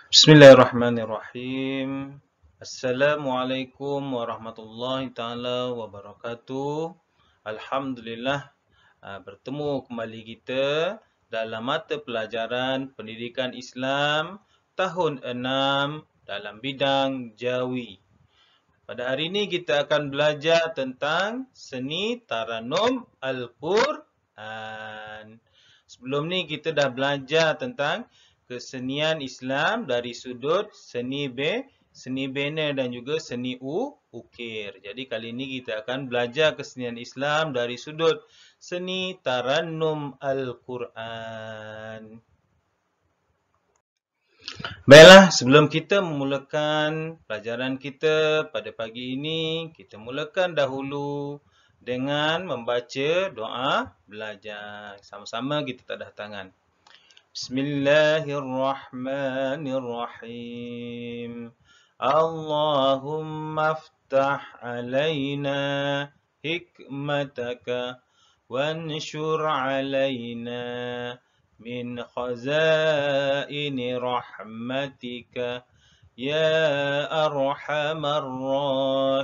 Bismillahirrahmanirrahim. Assalamualaikum warahmatullahi taala wabarakatuh. Alhamdulillah, bertemu kembali kita dalam mata pelajaran Pendidikan Islam tahun 6 dalam bidang Jawi. Pada hari ini kita akan belajar tentang seni Taranum Al-Quran. Sebelum ni kita dah belajar tentang kesenian Islam dari sudut seni banner dan juga seni ukir. Jadi kali ini kita akan belajar kesenian Islam dari sudut seni Taranum Al-Quran. Baiklah, sebelum kita memulakan pelajaran kita pada pagi ini, kita mulakan dahulu dengan membaca doa belajar. Sama-sama kita tadah tangan. Bismillahirrahmanirrahim. Allahumma aftah alaina hikmataka wanshur alaina min khazaini rahmatika ya arhamar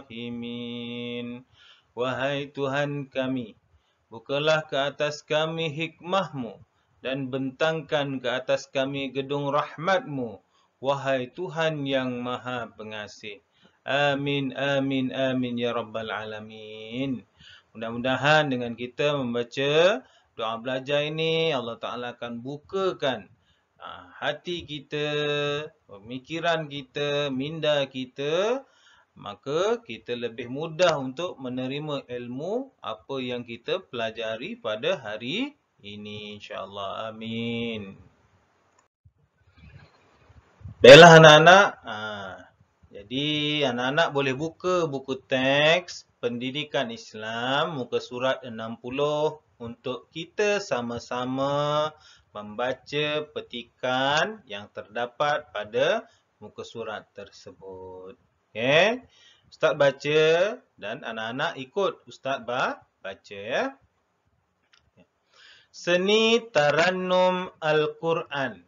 rahimin. Wahai Tuhan kami, bukalah ke atas kami hikmahmu dan bentangkan ke atas kami gedung rahmatmu, wahai Tuhan yang maha pengasih. Amin, amin, amin ya rabbal alamin. Mudah-mudahan dengan kita membaca doa belajar ini, Allah Ta'ala akan bukakan hati kita, pemikiran kita, minda kita, maka kita lebih mudah untuk menerima ilmu apa yang kita pelajari pada hari ini, insyaAllah. Amin. Baiklah anak-anak. Jadi anak-anak boleh buka buku teks Pendidikan Islam muka surat 60 untuk kita sama-sama membaca petikan yang terdapat pada muka surat tersebut. Okey. Ustaz baca dan anak-anak ikut Ustaz baca ya. Seni Taranum Al-Quran.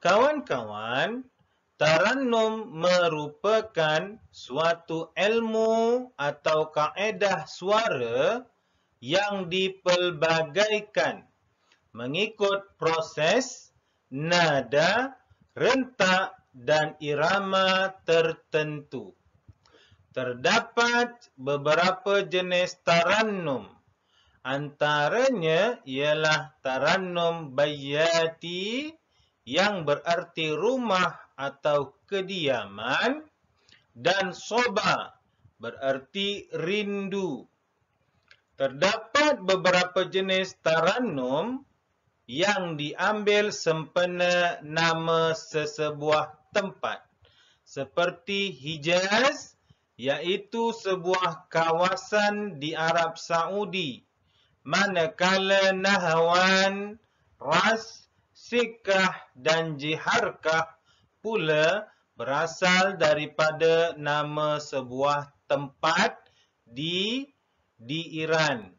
Kawan-kawan, Taranum merupakan suatu ilmu atau kaedah suara yang dipelbagaikan mengikut proses nada, rentak dan irama tertentu. Terdapat beberapa jenis Taranum. Antaranya ialah Taranum Bayyati yang berarti rumah atau kediaman dan Soba berarti rindu. Terdapat beberapa jenis Taranum yang diambil sempena nama sesebuah tempat seperti Hijaz, iaitu sebuah kawasan di Arab Saudi, manakala Nahwan, Ras, Sikkah dan Jiharkah pula berasal daripada nama sebuah tempat di Iran.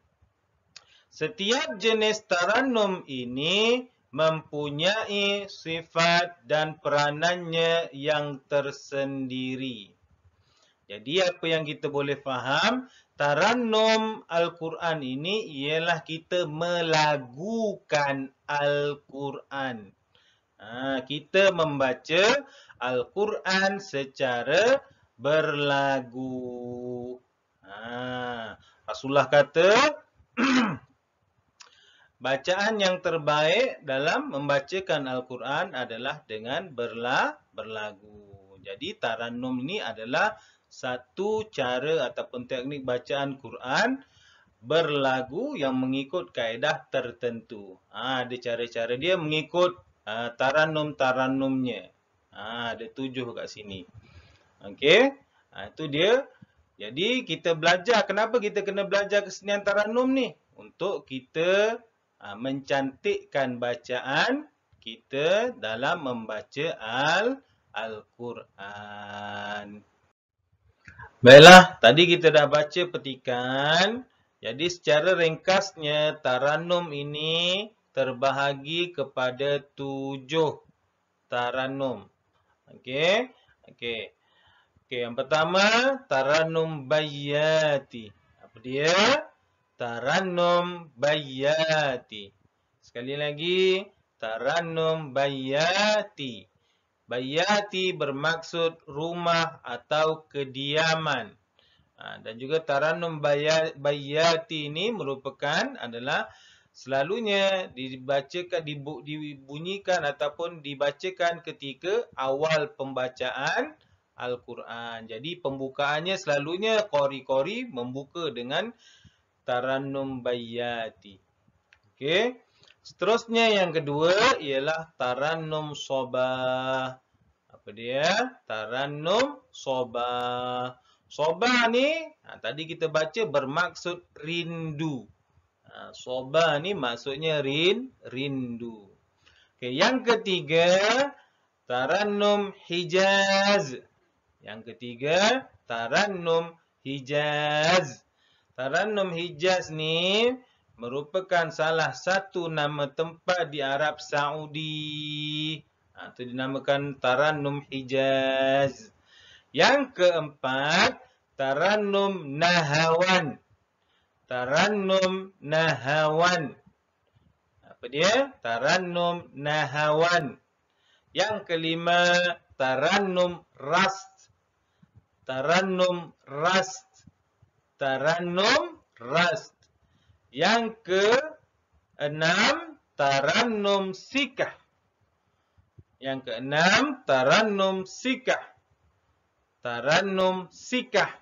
Setiap jenis Taranum ini mempunyai sifat dan peranannya yang tersendiri. Jadi apa yang kita boleh faham, Taranum Al-Quran ini ialah kita melagukan Al-Quran. Kita membaca Al-Quran secara berlagu. Rasulullah kata, bacaan yang terbaik dalam membacakan Al-Quran adalah dengan berlagu. Jadi Taranum ini adalah satu cara ataupun teknik bacaan Quran berlagu yang mengikut kaedah tertentu. Ada cara-cara dia mengikut Taranum-Taranumnya. Ada 7 kat sini. Okey. Itu dia. Jadi kita belajar. Kenapa kita kena belajar kesenian Taranum ni? Untuk kita mencantikkan bacaan kita dalam membaca Al-Quran. Baiklah, tadi kita dah baca petikan. Jadi secara ringkasnya, Taranum ini terbahagi kepada 7 Tarannum. Okey. Okey. Okey, yang pertama tarannum bayyati. Apa dia? Tarannum bayyati. Sekali lagi, tarannum bayyati. Bayyati bermaksud rumah atau kediaman. Dan juga tarannum bayyati ini merupakan adalah selalunya dibacakan, dibunyikan ataupun dibacakan ketika awal pembacaan Al-Quran. Jadi pembukaannya selalunya qori-qori membuka dengan tarannum bayyati. Okey. Seterusnya yang kedua ialah tarannum sobah. Apa dia? Tarannum sobah. Sobah ni tadi kita baca bermaksud rindu. Sobah ni maksudnya rindu. Okey, yang ketiga tarannum hijaz. Yang ketiga tarannum hijaz. Tarannum hijaz ni merupakan salah satu nama tempat di Arab Saudi. Itu dinamakan tarannum hijaz. Yang keempat, tarannum nahawan. Tarannum nahawan. Apa dia? Tarannum nahawan. Yang kelima, tarannum rast. Tarannum rast. Tarannum rast. Yang keenam, tarannum sikah. Yang keenam, tarannum sikah. Tarannum sikah.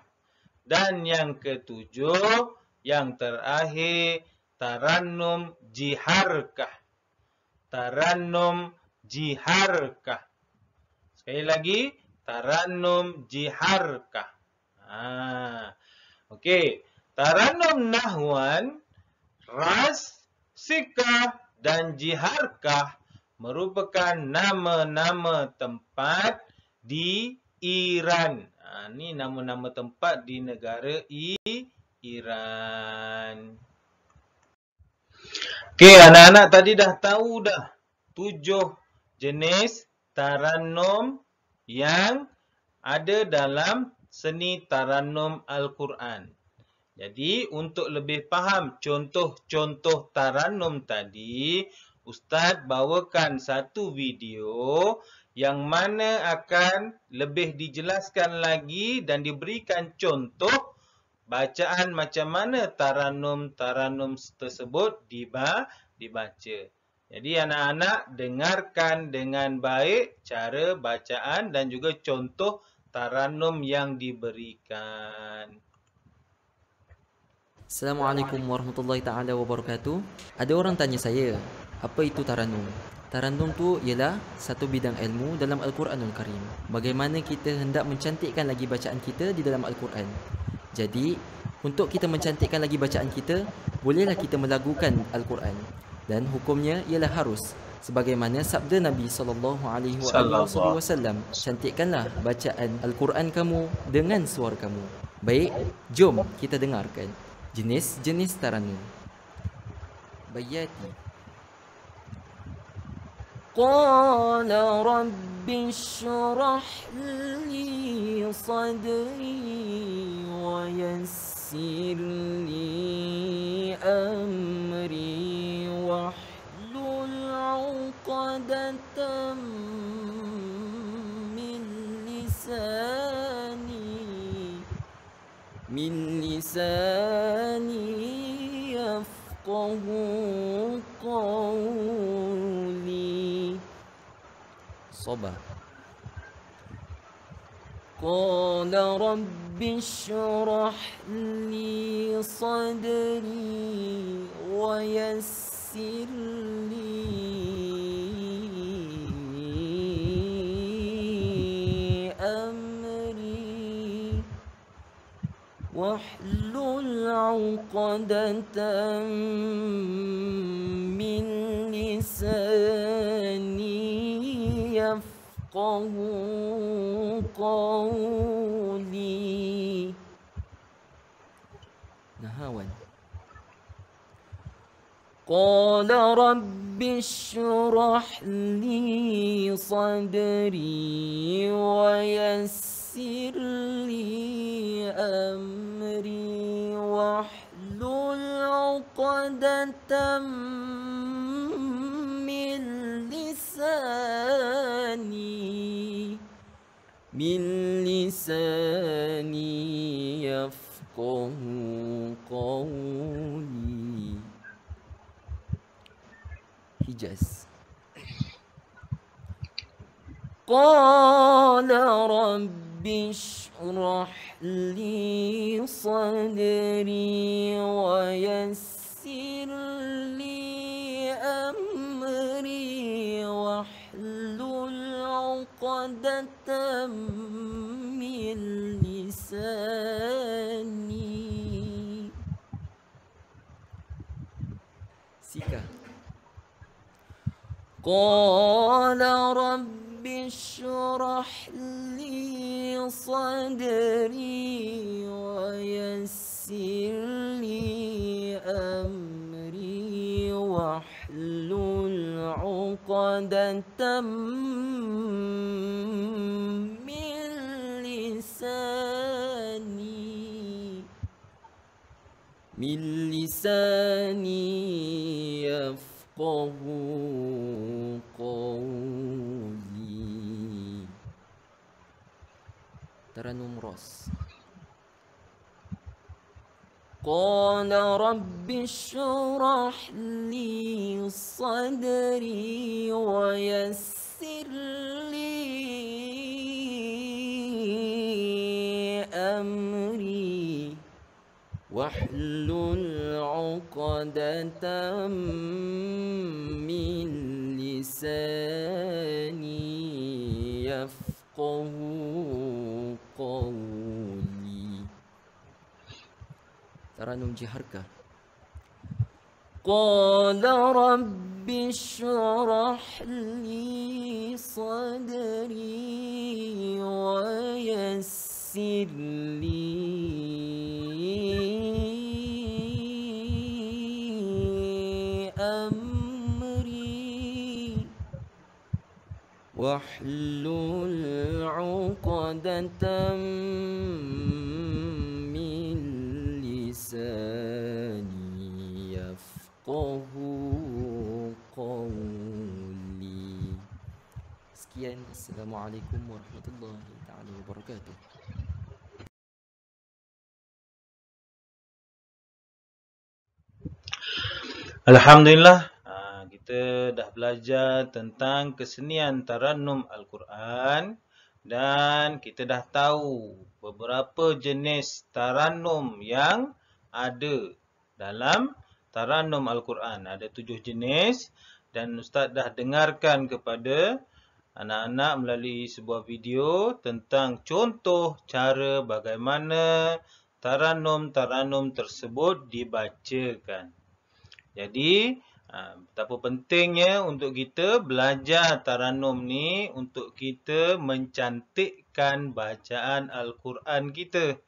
Dan yang ketujuh, yang terakhir, tarannum jiharkah. Tarannum jiharkah. Sekali lagi, tarannum jiharkah. Okey, tarannum nahwan, ras, sikah dan jiharkah merupakan nama-nama tempat di Iran. Ni nama-nama tempat di negara Iran. Okey, anak-anak tadi dah tahu dah 7 jenis tarannum yang ada dalam seni tarannum Al-Quran. Jadi, untuk lebih faham contoh-contoh tarannum tadi, Ustaz bawakan satu video yang mana akan lebih dijelaskan lagi dan diberikan contoh bacaan macam mana tarannum tersebut dibaca. Jadi, anak-anak dengarkan dengan baik cara bacaan dan juga contoh tarannum yang diberikan. Assalamualaikum warahmatullahi taala wabarakatuh. Ada orang tanya saya, apa itu tarannum? Tarannum tu ialah satu bidang ilmu dalam Al-Quranul Karim. Bagaimana kita hendak mencantikkan lagi bacaan kita di dalam Al-Quran. Jadi, untuk kita mencantikkan lagi bacaan kita, bolehlah kita melagukan Al-Quran. Dan hukumnya ialah harus. Sebagaimana sabda Nabi SAW, cantikkanlah bacaan Al-Quran kamu dengan suara kamu. Baik, jom kita dengarkan jenis-jenis tarannum. Bayyati. Qala rabbi shrah li sadri wa yassir li amri wahlul 'uqdatam min lisani yafqahu qawli. Sabah. Qala rabbi shrah li sadri wa yassir li amri wahlul 'uqdatam min lisani yafqahu qawli. Nahawan. قال رب اشرح لي صدري ويسر لي أمري واحلل عقدة من لساني يفقه قولي. Hijaz. قال رب اشرح لي صدري ويسر لي أمري واحلل عقدة من لساني. Sika. قال رب اشرح لي صدري ويسر لي أمري واحلل عقدة من لساني يفقه قولي. Taranum Ros. قال رب اشرح لي صدري ويسر لي أمري واحلل عقدة من لساني يفقه قولي. Taranum Jiharka. قال رب اشرح لي صدري ويسر لي أمري واحلل عقدة من لساني يفقه قولي. Sekian, Assalamualaikum warahmatullahi taala wabarakatuh. Alhamdulillah, kita dah belajar tentang kesenian Tarannum Al-Quran dan kita dah tahu beberapa jenis Tarannum yang ada dalam Tarannum Al-Quran. Ada 7 jenis dan Ustaz dah dengarkan kepada anak-anak melalui sebuah video tentang contoh cara bagaimana Tarannum tersebut dibacakan. Jadi, betapa pentingnya untuk kita belajar Tarannum ni untuk kita mencantikkan bacaan Al-Quran kita.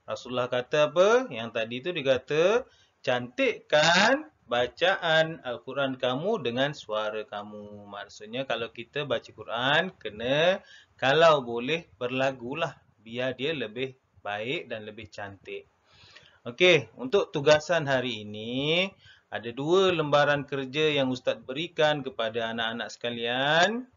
Rasulullah kata apa? Yang tadi tu dia kata, cantikkan bacaan Al-Quran kamu dengan suara kamu. Maksudnya kalau kita baca Quran, kena kalau boleh berlagulah. Biar dia lebih baik dan lebih cantik. Okey, untuk tugasan hari ini, ada 2 lembaran kerja yang Ustaz berikan kepada anak-anak sekalian.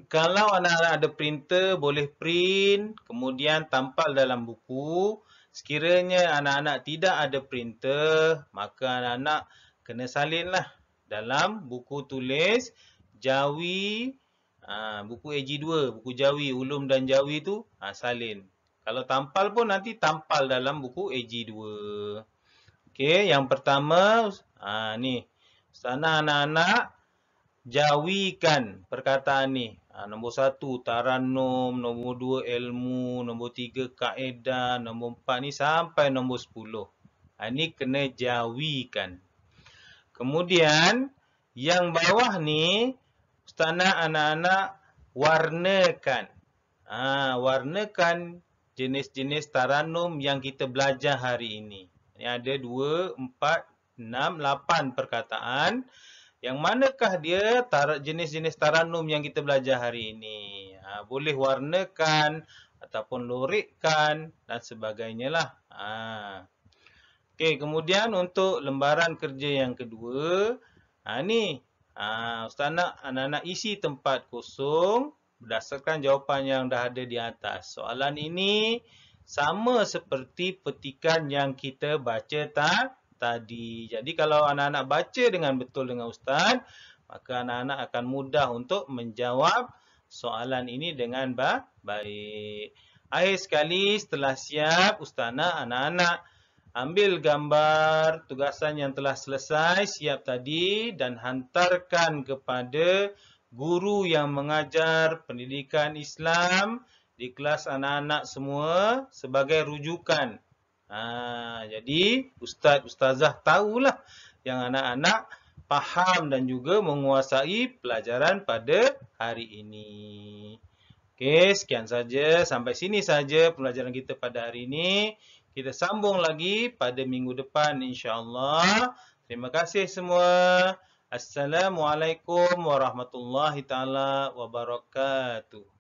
Kalau anak-anak ada printer, boleh print, kemudian tampal dalam buku. Sekiranya anak-anak tidak ada printer, maka anak-anak kena salinlah dalam buku tulis Jawi, buku AG2, buku Jawi, Ulum dan Jawi tu, salin. Kalau tampal pun nanti tampal dalam buku AG2. Okey, yang pertama, ni. Sana anak-anak jawikan perkataan ni. Nombor 1, Tarannum. Nombor 2, ilmu. Nombor 3, kaedah. Nombor 4 ni sampai nombor 10. Ni kena jawikan. Kemudian, yang bawah ni, Ustaz nak anak-anak warnakan. Warnakan jenis-jenis Tarannum yang kita belajar hari ini. Ini ada 2, 4, 8 perkataan. Yang manakah dia jenis-jenis taranum yang kita belajar hari ini? Boleh warnakan ataupun lurikkan dan sebagainya lah. Okey, kemudian untuk lembaran kerja yang kedua, ni Ustaz nak anak-anak isi tempat kosong berdasarkan jawapan yang dah ada di atas. Soalan ini sama seperti petikan yang kita baca tadi. Jadi kalau anak-anak baca dengan betul dengan Ustaz, maka anak-anak akan mudah untuk menjawab soalan ini dengan baik. Akhir sekali, setelah siap, Ustaz nak anak-anak ambil gambar tugasan yang telah selesai, siap tadi dan hantarkan kepada guru yang mengajar pendidikan Islam di kelas anak-anak semua sebagai rujukan. Jadi ustazah tahulah yang anak-anak faham dan juga menguasai pelajaran pada hari ini. Okey, sekian saja. Sampai sini saja pelajaran kita pada hari ini. Kita sambung lagi pada minggu depan insya-Allah. Terima kasih semua. Assalamualaikum warahmatullahi taala wabarakatuh.